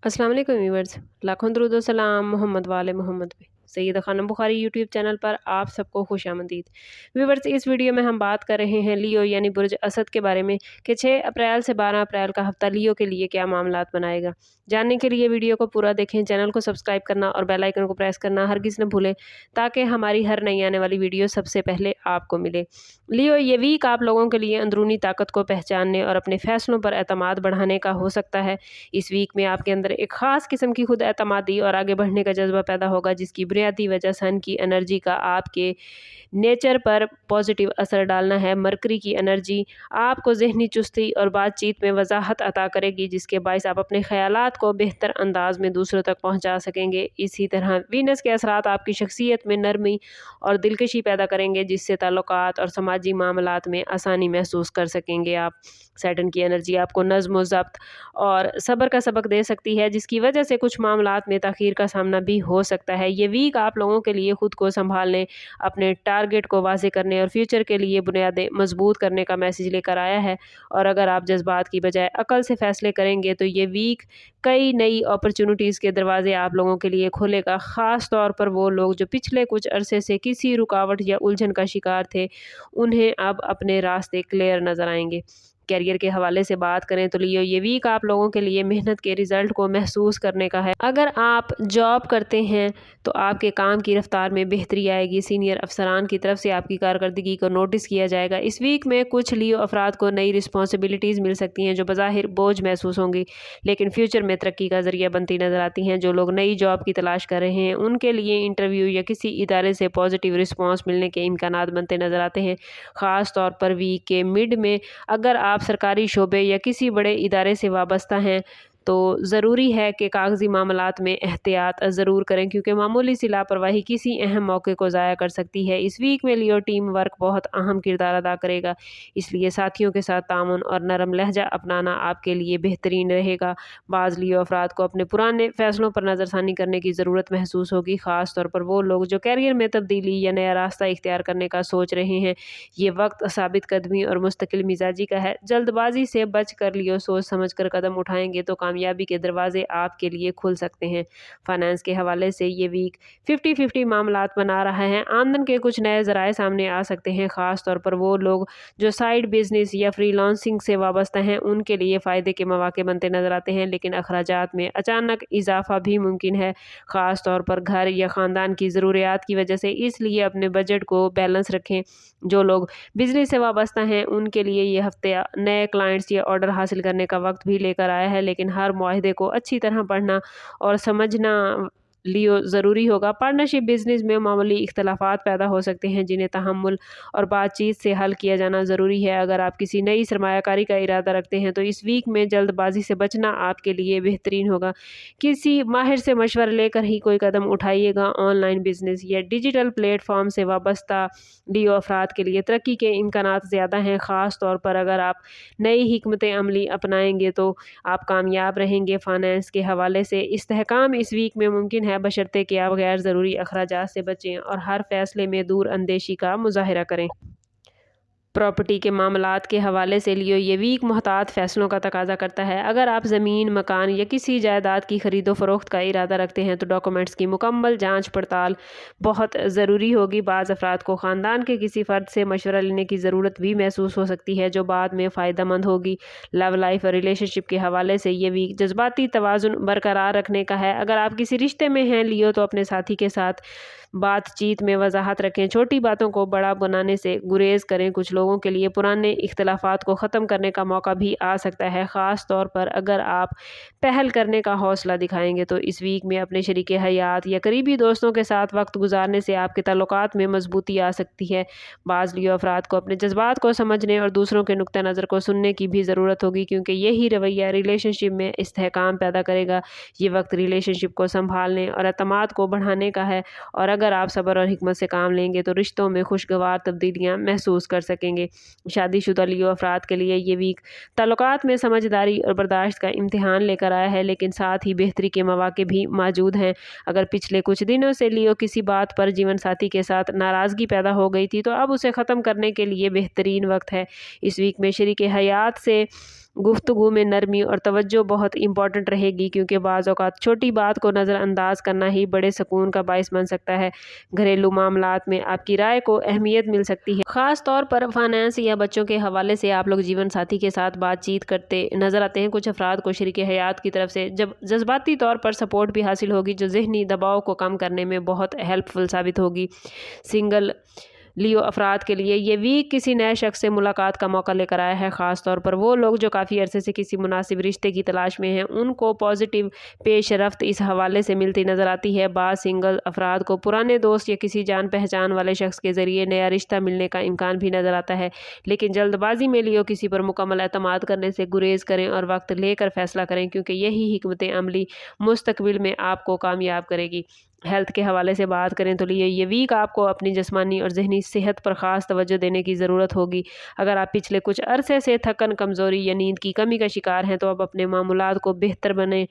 अस्सलाम वालेकुम व्यूअर्स, लाखों दरूद व सलाम मोहम्मद वाले मोहम्मद पे। सैयदा खानम बुखारी यूट्यूब चैनल पर आप सबको खुशामदीद। व्यूअर्स, इस वीडियो में हम बात कर रहे हैं लियो यानी बुर्ज असद के बारे में कि 6 अप्रैल से 12 अप्रैल का हफ्ता लियो के लिए क्या मामलात बनाएगा। जानने के लिए वीडियो को पूरा देखें, चैनल को सब्सक्राइब करना और बेल आइकन को प्रेस करना हरगिज़ न भूलें ताकि हमारी हर नई आने वाली वीडियो सबसे पहले आपको मिले। लियो ये वीक आप लोगों के लिए अंदरूनी ताकत को पहचानने और अपने फैसलों पर एतमाद बढ़ाने का हो सकता है। इस वीक में आपके अंदर एक ख़ास किस्म की खुद एतमादी और आगे बढ़ने का जज्बा पैदा होगा, जिसकी बुनियादी वजह सन की एनर्जी का आपके नेचर पर पॉजिटिव असर डालना है। मरकरी की एनर्जी आपको ज़हनी चुस्ती और बातचीत में वजाहत अता करेगी, जिसके बायस आप अपने ख़यालात को बेहतर अंदाज में दूसरों तक पहुंचा सकेंगे। इसी तरह वीनस के असरात आपकी शख्सियत में नरमी और दिलकशी पैदा करेंगे, जिससे ताल्लुकात और समाजी मामलात में आसानी महसूस कर सकेंगे आप। सैटर्न की एनर्जी आपको नज़्म व ज़ब्त और सब्र का सबक दे सकती है, जिसकी वजह से कुछ मामलात में ताख़ीर का सामना भी हो सकता है। ये वीक आप लोगों के लिए खुद को संभालने, अपने टारगेट को वाज़ेह करने और फ्यूचर के लिए बुनियादें मजबूत करने का मैसेज लेकर आया है। और अगर आप जज्बात की बजाय अकल से फ़ैसले करेंगे तो ये वीक कई नई अपॉर्चुनिटीज़ के दरवाजे आप लोगों के लिए खोलेगा। ख़ास तौर पर वो लोग जो पिछले कुछ अरसे से किसी रुकावट या उलझन का शिकार थे, उन्हें अब अपने रास्ते क्लियर नज़र आएंगे। कैरियर के हवाले से बात करें तो लियो ये वीक आप लोगों के लिए मेहनत के रिजल्ट को महसूस करने का है। अगर आप जॉब करते हैं तो आपके काम की रफ्तार में बेहतरी आएगी। सीनियर अफसरान की तरफ से आपकी कारकर्दगी को नोटिस किया जाएगा। इस वीक में कुछ लियो अफराद को नई रिस्पॉन्सिबिलिटीज़ मिल सकती हैं जो बज़ाहिर बोझ महसूस होंगी, लेकिन फ्यूचर में तरक्की का ज़रिया बनती नज़र आती हैं। जो लोग नई जॉब की तलाश कर रहे हैं, उनके लिए इंटरव्यू या किसी इदारे से पॉजिटिव रिस्पॉन्स मिलने के इम्कानात बनते नज़र आते हैं। ख़ास तौर पर वीक के मिड में अगर आप सरकारी शोबे या किसी बड़े इदारे से वाबस्ता हैं तो ज़रूरी है कि कागज़ी मामलात में एहतियात ज़रूर करें, क्योंकि मामूली सी लापरवाही किसी अहम मौके को ज़ाया कर सकती है। इस वीक में लियो टीम वर्क बहुत अहम किरदार अदा करेगा, इसलिए साथियों के साथ तामुन और नरम लहजा अपनाना आपके लिए बेहतरीन रहेगा। बाज़ लियो अफराद को अपने पुराने फ़ैसलों पर नज़रसानी करने की ज़रूरत महसूस होगी, ख़ास तौर पर वो लोग जो कैरियर में तब्दीली या नया रास्ता इख्तियार करने का सोच रहे हैं। ये वक्त साबित कदमी और मुस्तकिल मिजाजी का है। जल्दबाजी से बच कर लियो सोच समझ कर कदम उठाएंगे तो कामयाबी के दरवाजे आपके लिए खुल सकते हैं। फाइनेंस के हवाले से ये वीक 50-50 मामलात बना रहा है। आमदन के कुछ नए ज़राए सामने आ सकते हैं, ख़ास तौर पर वो लोग जो साइड बिजनेस या फ्रीलांसिंग से वाबस्ता हैं, उनके लिए फ़ायदे के मौके बनते नज़र आते हैं। लेकिन अखराजात में अचानक इजाफा भी मुमकिन है, ख़ास तौर पर घर या ख़ानदान की ज़रूरियात की वजह से। इसलिए अपने बजट को बैलेंस रखें। जो लोग बिजनेस से वाबस्ता हैं, उनके लिए ये हफ्ते नए क्लाइंट्स या ऑर्डर हासिल करने का वक्त भी लेकर आया है, लेकिन हर मुआहदे को अच्छी तरह पढ़ना और समझना लियो ज़रूरी होगा। पार्टनरशिप बिजनेस में मामूली इख्तलाफात पैदा हो सकते हैं, जिन्हें तहम्मुल और बातचीत से हल किया जाना ज़रूरी है। अगर आप किसी नई सरमायाकारी का इरादा रखते हैं तो इस वीक में जल्दबाजी से बचना आपके लिए बेहतरीन होगा। किसी माहिर से मशवरा लेकर ही कोई कदम उठाइएगा। ऑनलाइन बिजनेस या डिजिटल प्लेटफॉर्म से वाबस्ता लियो अफराद के लिए तरक्की के इम्कानात ज़्यादा हैं, ख़ास तौर पर अगर आप नई हिकमत अमली अपनाएंगे तो आप कामयाब रहेंगे। फाइनेंस के हवाले से इस्तेहकाम इस वीक में मुमकिन है, बशर्ते कि आप गैर ज़रूरी अखराजात से बचें और हर फैसले में दूर अंदेशी का मुजाहिरा करें। प्रॉपर्टी के मामलात के हवाले से लियो ये वीक मुहतात फ़ैसलों का तकाजा करता है। अगर आप ज़मीन, मकान या किसी जायदाद की ख़रीदो फ़रोख्त का इरादा रखते हैं तो डॉक्यूमेंट्स की मुकम्मल जांच पड़ताल बहुत ज़रूरी होगी। बाज़ अफराद को ख़ानदान के किसी फ़र्द से मशवरा लेने की ज़रूरत भी महसूस हो सकती है, जो बाद में फ़ायदेमंद होगी। लव लाइफ और रिलेशनशिप के हवाले से ये वीक जज्बाती तवाज़ुन बरकरार रखने का है। अगर आप किसी रिश्ते में हैं लियो तो अपने साथी के साथ बातचीत में वजाहत रखें। छोटी बातों को बड़ा बनाने से गुरेज करें। कुछ लोगों के लिए पुराने इख्तलाफात को ख़त्म करने का मौका भी आ सकता है, ख़ास तौर पर अगर आप पहल करने का हौसला दिखाएंगे। तो इस वीक में अपने शरीके हयात या करीबी दोस्तों के साथ वक्त गुजारने से आपके ताल्लुकात में मजबूती आ सकती है। बाज़ लियो अफराद को अपने जज्बात को समझने और दूसरों के नुक्ता नज़र को सुनने की भी ज़रूरत होगी, क्योंकि यही रवैया रिलेशनशिप में इस्तेहकाम पैदा करेगा। ये वक्त रिलेशनशिप को संभालने और एतमाद को बढ़ाने का है, और अगर आप सब्र और हिकमत से काम लेंगे तो रिश्तों में खुशगवार तब्दीलियां महसूस कर सकेंगे। शादीशुदा लियो अफराद के लिए ये वीक ताल्लुकात में समझदारी और बर्दाश्त का इम्तिहान लेकर आया है, लेकिन साथ ही बेहतरी के मौके भी मौजूद हैं। अगर पिछले कुछ दिनों से लियो किसी बात पर जीवन साथी के साथ नाराज़गी पैदा हो गई थी तो अब उसे ख़त्म करने के लिए बेहतरीन वक्त है। इस वीक में शरीके हयात से गुफ्तगू में नरमी और तवज्जो बहुत इंपॉर्टेंट रहेगी, क्योंकि बाज़ औक़ात छोटी बात को नज़रअंदाज करना ही बड़े सुकून का बाइस बन सकता है। घरेलू मामलात में आपकी राय को अहमियत मिल सकती है। ख़ास तौर पर फाइनेंस या बच्चों के हवाले से आप लोग जीवन साथी के साथ बातचीत करते नज़र आते हैं। कुछ अफराद को शरीके हयात की तरफ से जब जज्बाती तौर पर सपोर्ट भी हासिल होगी, जो ज़हनी दबाव को कम करने में बहुत हेल्पफुल साबित होगी। सिंगल लियो अफराद के लिए ये वीक किसी नए शख्स से मुलाकात का मौका लेकर आया है। ख़ास तौर पर वो लोग जो काफ़ी अरसे से किसी मुनासिब रिश्ते की तलाश में हैं, उनको पॉजिटिव पेशरफ्त इस हवाले से मिलती नज़र आती है। बाज़ सिंगल अफराद को पुराने दोस्त या किसी जान पहचान वाले शख्स के ज़रिए नया रिश्ता मिलने का इम्कान भी नज़र आता है, लेकिन जल्दबाजी में लियो किसी पर मुकम्मल एतमाद करने से गुरेज करें और वक्त लेकर फ़ैसला करें, क्योंकि यही हिकमत अमली मुस्तकबिल में आपको कामयाब करेगी। हेल्थ के हवाले से बात करें तो ये वीक आपको अपनी जिस्मानी और ज़हनी सेहत पर ख़ास तवज्जो देने की ज़रूरत होगी। अगर आप पिछले कुछ अरसे से थकन, कमज़ोरी या नींद की कमी का शिकार हैं, तो अब अपने मामूलात को बेहतर बने।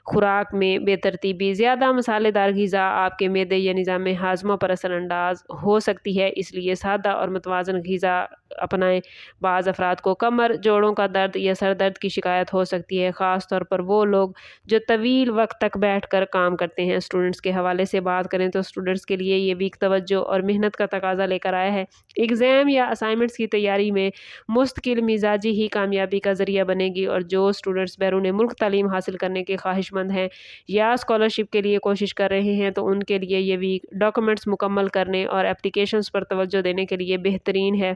खुराक में बेतरतीबी, ज़्यादा मसालेदार ग़िज़ा आपके मैदे या निज़ाम हाज़मा पर असरअंदाज हो सकती है, इसलिए सादा और मुतवाज़न ग़िज़ा अपनाएं। बाज़ अफराद को कमर, जोड़ों का दर्द या सर दर्द की शिकायत हो सकती है, ख़ास तौर पर वो लोग जो तवील वक्त तक बैठ कर काम करते हैं। स्टूडेंट्स के हवाले से बात करें तो स्टूडेंट्स के लिए ये वीक तवज्जो और मेहनत का तकाजा लेकर आया है। एग्ज़ाम या असाइनमेंट्स की तैयारी में मुस्तकिल मिजाजी ही कामयाबी का ज़रिया बनेगी, और जो स्टूडेंट्स बैरून मुल्क तालीम हासिल करने के ख्वाहिशमंद हैं या स्कॉलरशिप के लिए कोशिश कर रहे हैं, तो उनके लिए ये वीक डॉक्यूमेंट्स मुकम्मल करने और एप्लीकेशंस पर तवज्जो देने के लिए बेहतरीन है।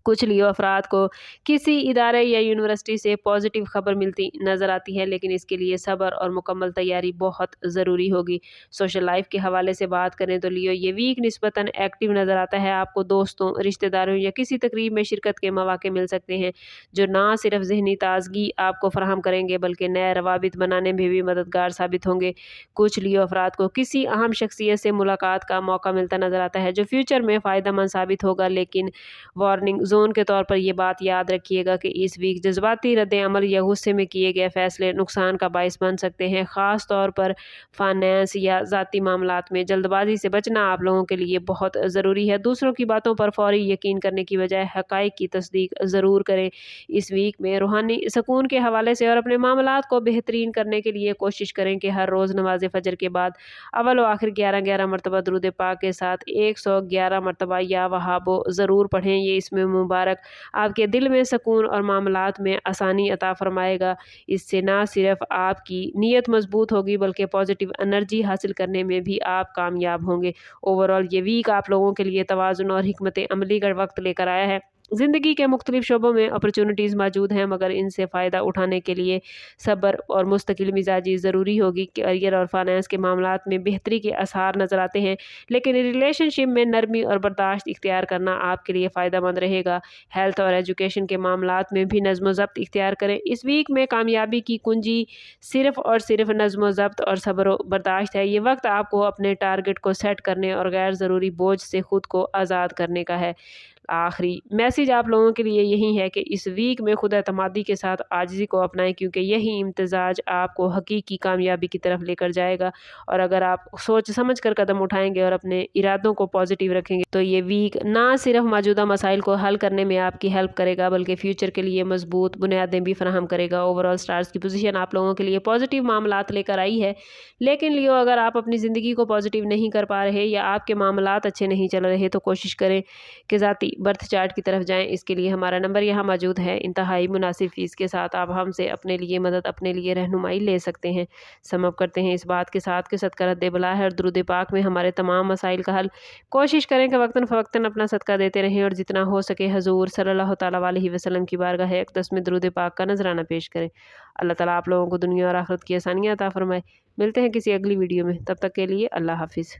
कुछ लियो अफराद को किसी इदारे या यूनिवर्सिटी से पॉजिटिव खबर मिलती नज़र आती है, लेकिन इसके लिए सब्र और मुकम्मल तैयारी बहुत ज़रूरी होगी। सोशल लाइफ के हवाले से बात करें तो लियो ये वीक निस्बतन एक्टिव नज़र आता है। आपको दोस्तों, रिश्तेदारों या किसी तकरीब में शिरकत के मौके मिल सकते हैं, जो ना सिर्फ ज़हनी ताजगी आपको फराहम करेंगे, बल्कि नए रवाबित बनाने में भी मददगार साबित होंगे। कुछ लियो अफराद को किसी अहम शख्सियत से मुलाकात का मौका मिलता नज़र आता है, जो फ्यूचर में फ़ायदेमंद साबित होगा, लेकिन वार्निंग जोन के तौर पर यह बात याद रखिएगा कि इस वीक जज्बाती रद्द-ए-अमल या गुस्से में किए गए फैसले नुकसान का बाइस बन सकते हैं। ख़ास तौर पर फाइनेंस या ज़ाती मामलात में जल्दबाजी से बचना आप लोगों के लिए बहुत ज़रूरी है। दूसरों की बातों पर फौरी यकीन करने की बजाय हक़ाइक़ की तस्दीक ज़रूर करें। इस वीक में रूहानी सुकून के हवाले से और अपने मामलात को बेहतरीन करने के लिए कोशिश करें कि हर रोज़ नमाज फ़जर के बाद अव्वल व आखिर 11-11 मरतबा दुरूद पाक के साथ 111 मरतबा या वहाबो ज़रूर पढ़ें। ये इसमें मुबारक आपके दिल में सुकून और मामलात में आसानी अता फरमाएगा। इससे ना सिर्फ आपकी नीयत मजबूत होगी, बल्कि पॉजिटिव एनर्जी हासिल करने में भी आप कामयाब होंगे। ओवरऑल ये वीक आप लोगों के लिए तवाज़ुन और हिकमत अमली का वक्त लेकर आया है। ज़िंदगी के मुख्तलिफ शोबों में अपॉर्चुनिटीज़ मौजूद हैं, मगर इनसे फ़ायदा उठाने के लिए सब्र और मुस्तकिल मिजाजी ज़रूरी होगी। करियर और फाइनेंस के मामलात में बेहतरी के आसार नज़र आते हैं, लेकिन रिलेशनशिप में नरमी और बर्दाश्त इख्तियार करना आपके लिए फ़ायदेमंद रहेगा। हेल्थ और एजुकेशन के मामलात में भी नज़्म ज़ब्त इख्तियार करें। इस वीक में कामयाबी की कुंजी सिर्फ़ और सिर्फ नज़्म ज़ब्त और सब्र व बर्दाश्त है। ये वक्त आपको अपने टारगेट को सेट करने और गैर ज़रूरी बोझ से खुद को आज़ाद करने का है। आखिरी मैसेज आप लोगों के लिए यही है कि इस वीक में खुद एतमादी के साथ आजिज़ी को अपनाएं, क्योंकि यही इम्तिजाज आपको हकीकी कामयाबी की तरफ लेकर जाएगा। और अगर आप सोच समझ कर कदम उठाएंगे और अपने इरादों को पॉजिटिव रखेंगे, तो ये वीक ना सिर्फ मौजूदा मसाइल को हल करने में आपकी हेल्प करेगा, बल्कि फ्यूचर के लिए मजबूत बुनियादें भी फराहम करेगा। ओवरऑल स्टार्स की पोजीशन आप लोगों के लिए पॉजिटिव मामलात लेकर आई है, लेकिन लियो अगर आप अपनी ज़िंदगी को पॉजिटिव नहीं कर पा रहे या आपके मामलात अच्छे नहीं चल रहे, तो कोशिश करें कि ज़ाती बर्थ चार्ट की तरफ जाएं। इसके लिए हमारा नंबर यहाँ मौजूद है। इंतहाई मुनासिब फ़ीस के साथ आप हमसे अपने लिए मदद, अपने लिए रहनुमाई ले सकते हैं। समअप करते हैं इस बात के साथ कि सदका रद्द बला है और दुरूद पाक में हमारे तमाम मसाइल का हल। कोशिश करें कि वक्तन फ़वक्तन अपना सदका देते रहें और जितना हो सके हजूर सल्लल्लाहु तआला अलैहि वसल्लम की बारगाह अक़दस में दुरूद पाक का नजराना पेश करें। अल्लाह ताला आप लोगों को दुनिया और आखिरत की आसानियाँ अता फरमाए। मिलते हैं किसी अगली वीडियो में, तब तक के लिए अल्लाह हाफिज़।